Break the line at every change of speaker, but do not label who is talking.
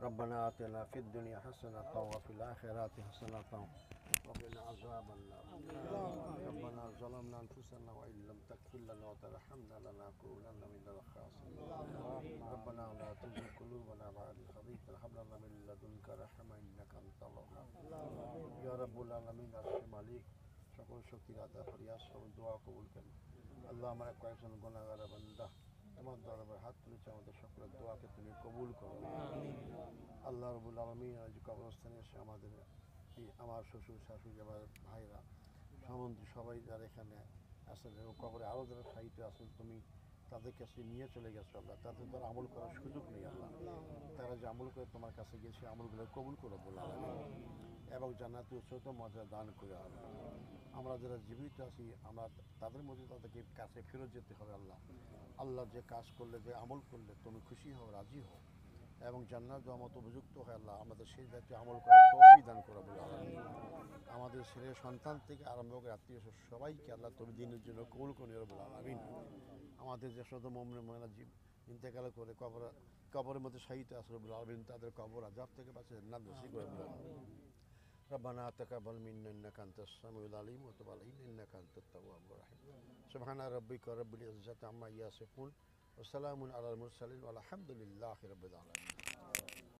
ربنا آتنا في الدنيا حسنة وفي الآخرة حسنة وقنا عذاب النار ربنا ظلمنا أنفسنا وإن لم تغفر لنا وترحمنا لنكونن من الخاسرين ربنا لا تزغ قلوبنا بعد إذ هديتنا وهب لنا من لدنك رحمة إنك أنت الوهاب يا رب العالمين আরশে মালিক সকল শক্তির আদা ফরিয়াদ সব দোয়া কবুল করেন আল্লাহ আমরা কয়েকজন গুনাহগার বান্দা তোমার দরবারে হাত তুলেছি আমাদের সকলের দোয়াকে তুমি কবুল করো আল্লাহ রাব্বুল আলামিন আজ কবরস্থানে এসে আমাদের আমার শ্বশুর শাশুড়ি আমার ভাইরা সম্বন্ধী সবাই যারা এখানে আসেন এবং কবরে আরও যারা সাহিত্য আছেন তুমি তাদের কাছে নিয়ে চলে গেছো আল্লাহ তাদের দ্বারা আমল করার সুযোগ নেই আল্লাহ তারা যে আমল করে তোমার কাছে গিয়ে সেই আমলগুলো কবুল করো বলে এবং জান্নাতে উচ্চতম মর্যাদা দান করে আল্লাহ আমরা যারা জীবিত আছি আমরা তাদের মধ্যে তাদেরকে কাছে ফেরত যেতে হবে আল্লাহ আল্লাহ যে কাজ করলে যে আমল করলে তুমি খুশি হও রাজি হও এবং জান্নাত দেওয়ার মতো উপযুক্ত হয় আল্লাহ আমাদের সেই জাতীয় আমল করার তৌফিক দান করে বলে আমাদের ছেলে সন্তান থেকে আরম্ভ করে আত্মীয় সবাইকে আল্লাহ তুমি দিনের জন্য কবুল করে বলে আমিন আমাদের যে শত মুমিন মুমিনাত ইন্তেকাল করে কবরের মধ্যে শাহিদ আসলে বলে আমিন তাদের কবর আযাব থেকে বাঁচিয়ে জান্নাত নসিব করে বলে ربنا تقبل منا إنك أنت السميع العليم وتب علينا إنك أنت التواب الرحيم سبحان ربك رب العزة عما يصفون وسلام على المرسلين والحمد لله رب العالمين